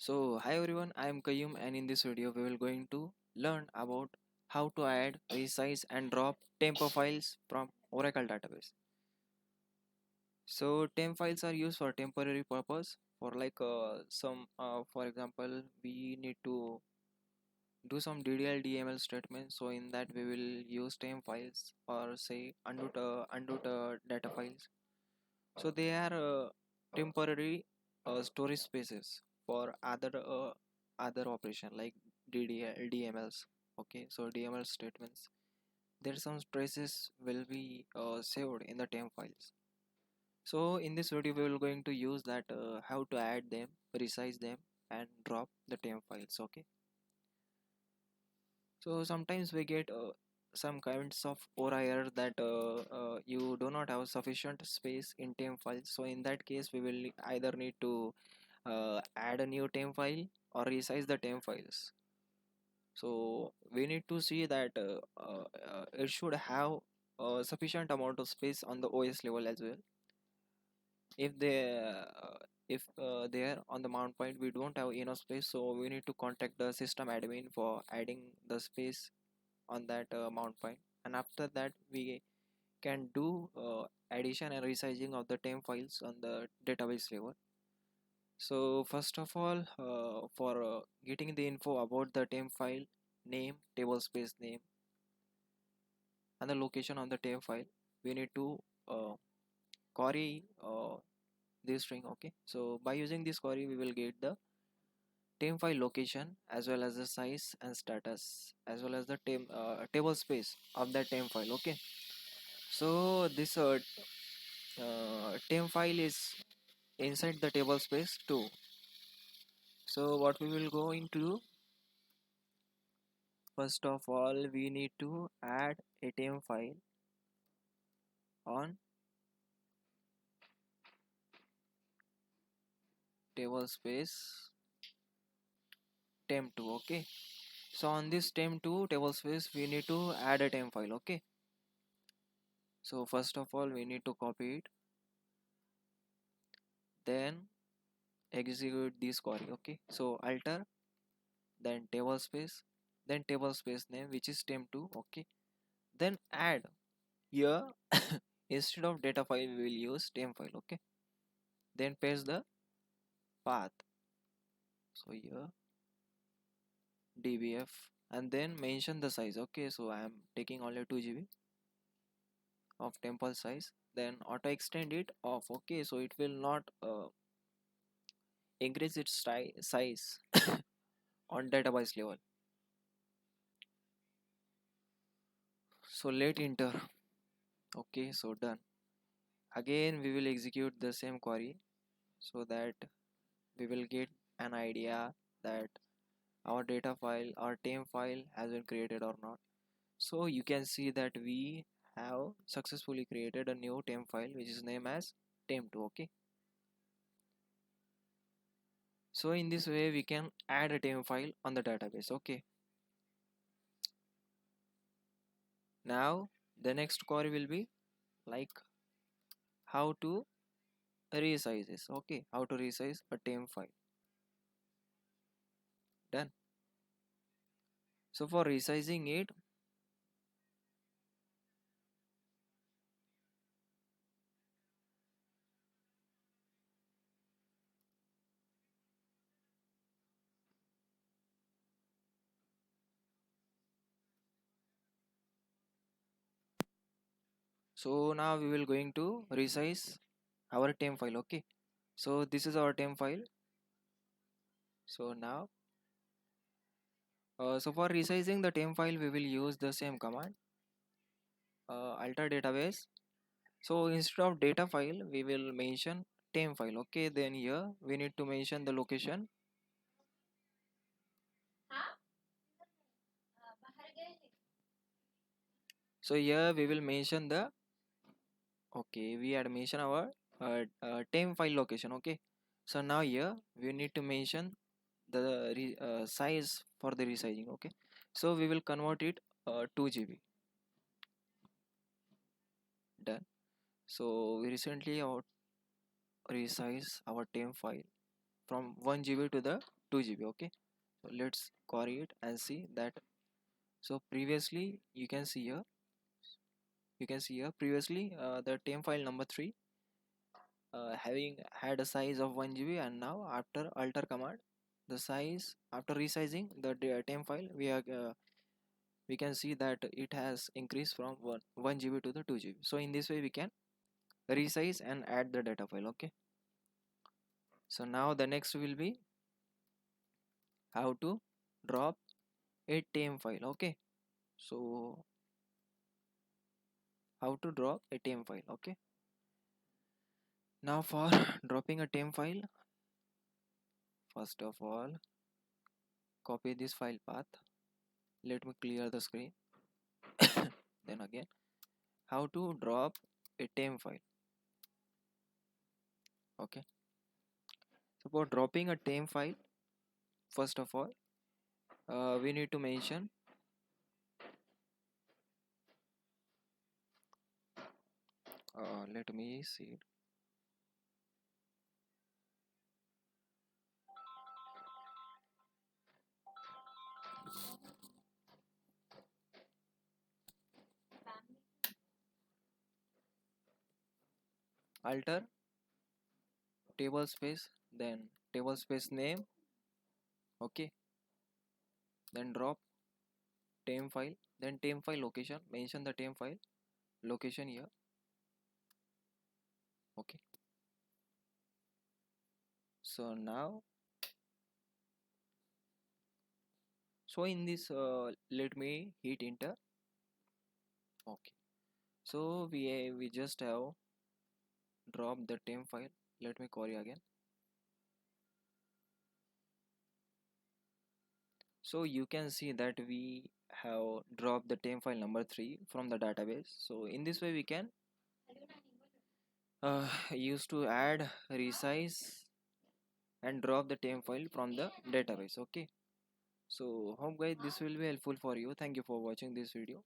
So hi everyone, I am Qayyum and in this video we will going to learn about how to add, resize and drop temp files from Oracle database. So temp files are used for temporary purpose for for example we need to do some DDL DML statements, so in that we will use temp files or say undo data files. So they are temporary storage spaces for other operation like DDL, DMLs. Okay, so DML statements. There some traces will be saved in the temp files. So in this video we will going to use that how to add them, resize them, and drop the temp files. Okay. So sometimes we get some kinds of error that you do not have sufficient space in temp files. So in that case, we will either need to add a new temp file or resize the temp files. So we need to see that it should have a sufficient amount of space on the OS level as well. If they are on the mount point, we don't have enough space, so we need to contact the system admin for adding the space on that mount point, and after that we can do addition and resizing of the temp files on the database level. So first of all, for getting the info about the temp file name, table space name, and the location on the temp file, we need to query this string. Okay, so by using this query we will get the temp file location as well as the size and status as well as the table space of that temp file. Okay, so this temp file is inside the table space too. So what we will go into, first of all we need to add a temp file on table space temp2. Okay, so on this temp2 table space we need to add a temp file. Okay, so first of all we need to copy it, then execute this query. Okay, so alter, then table space name which is temp2. Okay, then add here instead of data file we will use temp file. Okay, then paste the path, so here dbf, and then mention the size. Okay, so I am taking only 2 GB of temple size, then auto extend it off. Okay, so it will not increase its size on database level. So let enter. Okay, so done. Again we will execute the same query so that we will get an idea that our data file or temp file has been created or not. So you can see that we have successfully created a new temp file which is named as temp2. Okay, so in this way we can add a temp file on the database. Okay, now the next query will be like how to resize this. Okay, how to resize a temp file. Done. So for resizing it, so now we will going to resize our temp file. Okay, so this is our temp file. So now so for resizing the temp file we will use the same command, alter database. So instead of data file we will mention temp file. Okay, then here we need to mention the location. So here we will mention the, okay, we had mentioned our temp file location. Okay, so now here we need to mention the size for the resizing. Okay, so we will convert it 2 GB. Done. So we recently resize our temp file from 1 GB to the 2 GB. Okay, so let's query it and see that. So previously you can see here previously the temp file number 3 having had a size of 1 GB, and now after alter command, the size after resizing the temp file, we can see that it has increased from 1 GB to the 2 GB. So in this way we can resize and add the data file. Okay, so now the next will be how to drop a temp file. Okay, so how to drop a temp file. Okay, now for dropping a temp file, first of all copy this file path. Let me clear the screen. Then again, how to drop a temp file. Okay, so for dropping a temp file, first of all we need to mention let me see, alter table space, then table space name. Okay, then drop temp file, then temp file location, mention the temp file location here. Okay, so now, so in this let me hit enter. Okay, so we just have dropped the temp file. Let me query again. So you can see that we have dropped the temp file number 3 from the database. So in this way we can use to add, resize and drop the temp file from the database. Okay, so hope guys this will be helpful for you. Thank you for watching this video.